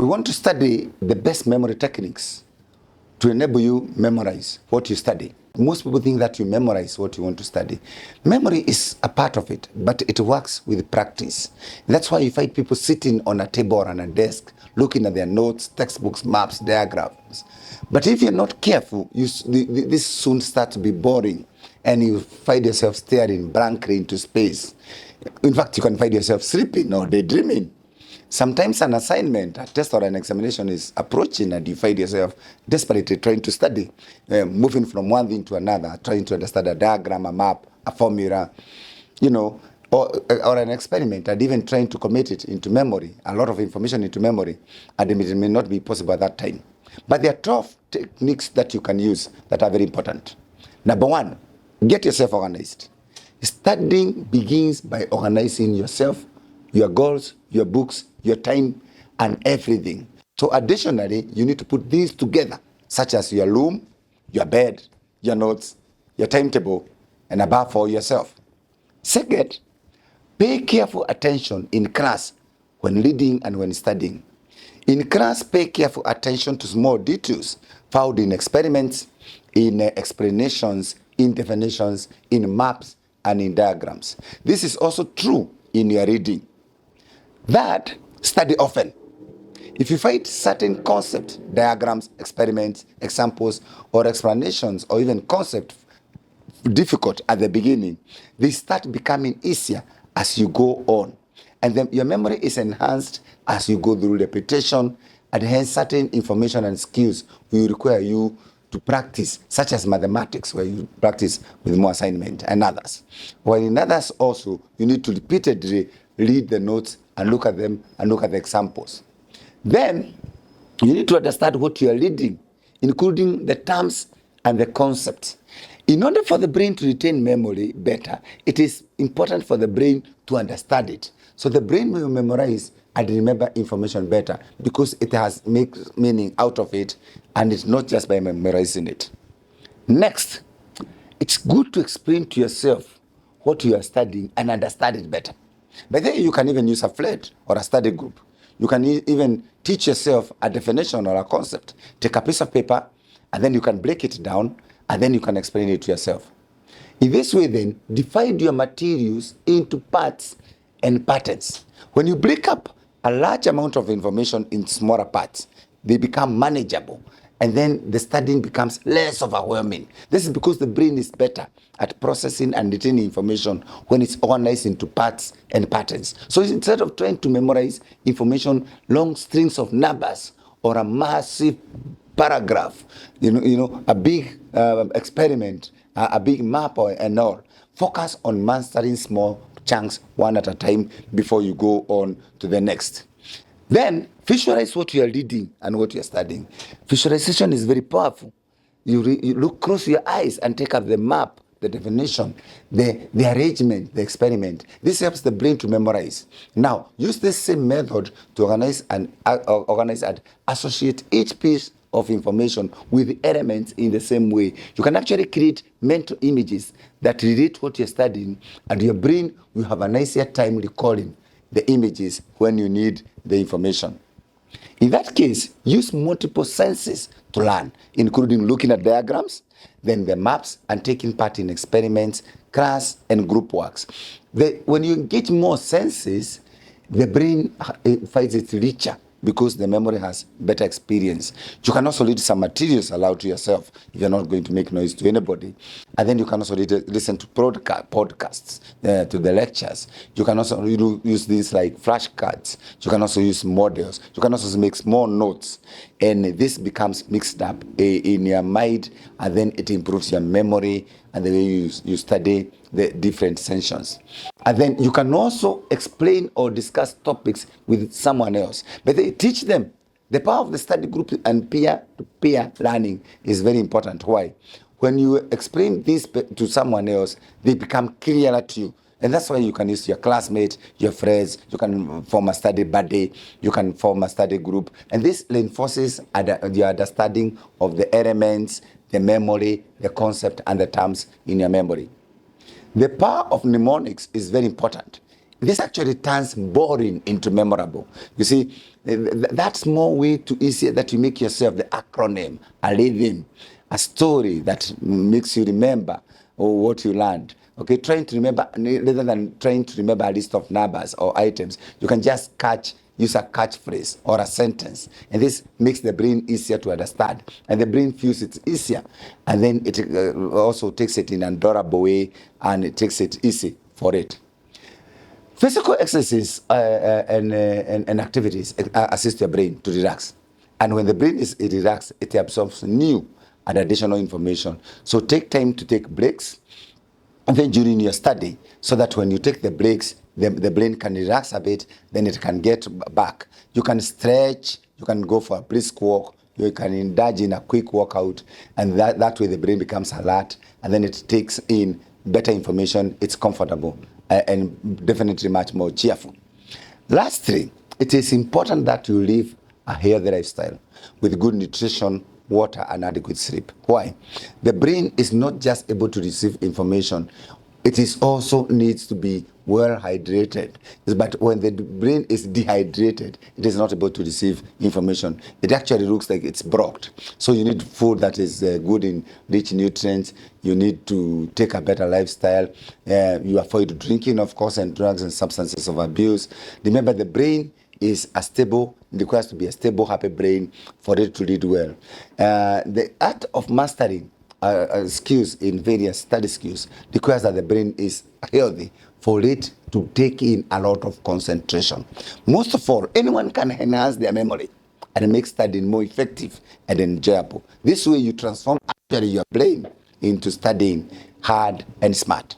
We want to study the best memory techniques to enable you memorize what you study. Most people think that you memorize what you want to study. Memory is a part of it, but it works with practice. That's why you find people sitting on a table or on a desk, looking at their notes, textbooks, maps, diagrams. But if you're not careful, this soon starts to be boring, and you find yourself staring blankly into space. In fact, you can find yourself sleeping or daydreaming. Sometimes an assignment, a test or an examination is approaching and you find yourself desperately trying to study, moving from one thing to another, trying to understand a diagram, a map, a formula, or an experiment, and even trying to commit it into memory, a lot of information into memory, and it may not be possible at that time. But there are 12 techniques that you can use that are very important. Number one, get yourself organized. Studying begins by organizing yourself, your goals, your books, your time, and everything. So additionally, you need to put these together, such as your room, your bed, your notes, your timetable, and above all, yourself. Second, pay careful attention in class when reading and when studying. In class, pay careful attention to small details found in experiments, in explanations, in definitions, in maps, and in diagrams. This is also true in your reading. That, study often. If you find certain concepts, diagrams, experiments, examples, or explanations, or even concepts difficult at the beginning, they start becoming easier as you go on. And then your memory is enhanced as you go through repetition, and hence certain information and skills will require you to practice, such as mathematics, where you practice with more assignment, and others. While in others also, you need to repeatedly read the notes and look at them and look at the examples. Then, you need to understand what you are reading, including the terms and the concepts. In order for the brain to retain memory better, it is important for the brain to understand it. So the brain will memorize and remember information better because it has makes meaning out of it, and it's not just by memorizing it. Next, it's good to explain to yourself what you are studying and understand it better. By then, you can even use a flat or a study group. You can even teach yourself a definition or a concept. Take a piece of paper, and then you can break it down, and then you can explain it to yourself. In this way, then, divide your materials into parts and patterns. When you break up a large amount of information in smaller parts, they become manageable, and then the studying becomes less overwhelming. This is because the brain is better at processing and retaining information when it's organized into parts and patterns. So instead of trying to memorize information, long strings of numbers, or a massive paragraph, a big experiment, a big map and all, focus on mastering small chunks one at a time before you go on to the next. Then visualize what you are reading and what you are studying. Visualization is very powerful. You look, close your eyes and take up the map, the definition, the arrangement, the experiment. This helps the brain to memorize. Now, use this same method to organize and associate each piece of information with the elements in the same way. You can actually create mental images that relate what you're studying, and your brain will have an easier time recalling the images when you need the information. In that case, use multiple senses to learn, including looking at diagrams, then the maps, and taking part in experiments, class, and group works. When you engage more senses, the brain finds it richer because the memory has better experience. You can also read some materials aloud to yourself if you're not going to make noise to anybody. And then you can also listen to podcasts, to the lectures. You can also use these like flashcards. You can also use models. You can also make small notes. And this becomes mixed up in your mind, and then it improves your memory and the way you study the different sessions. And then you can also explain or discuss topics with someone else. But they teach them. The power of the study group and peer-to-peer learning is very important. Why? When you explain this to someone else, they become clearer to you. And that's why you can use your classmates, your friends, you can form a study buddy, you can form a study group. And this reinforces your understanding of the elements, the memory, the concept, and the terms in your memory. The power of mnemonics is very important. this actually turns boring into memorable. You see, that's more way to easier that you make yourself the acronym, a rhythm, a story that makes you remember what you learned. Okay, trying to remember, rather than trying to remember a list of numbers or items, you can just use a catchphrase or a sentence. And this makes the brain easier to understand. And the brain feels it's easier. And then it also takes it in an adorable way, and it takes it easy for it. Physical exercises and activities assist your brain to relax. And when the brain is relaxed, it absorbs new and additional information. So take time to take breaks, and then during your study, so that when you take the breaks, the brain can relax a bit, then it can get back. You can stretch, you can go for a brisk walk, you can indulge in a quick workout, and that way the brain becomes alert, and then it takes in better information, it's comfortable, and definitely much more cheerful. Lastly, it is important that you live a healthy lifestyle with good nutrition, water, and adequate sleep. Why? The brain is not just able to receive information, it is also needs to be well hydrated. But when the brain is dehydrated, it is not able to receive information. It actually looks like it's blocked. So you need food that is good in rich nutrients. You need to take a better lifestyle. You avoid drinking, of course, and drugs and substances of abuse. Remember, the brain is requires to be a stable, happy brain for it to lead well. The art of mastering skills in various study skills requires that the brain is healthy for it to take in a lot of concentration. Most of all, anyone can enhance their memory and make studying more effective and enjoyable. This way you transform actually your brain into studying hard and smart.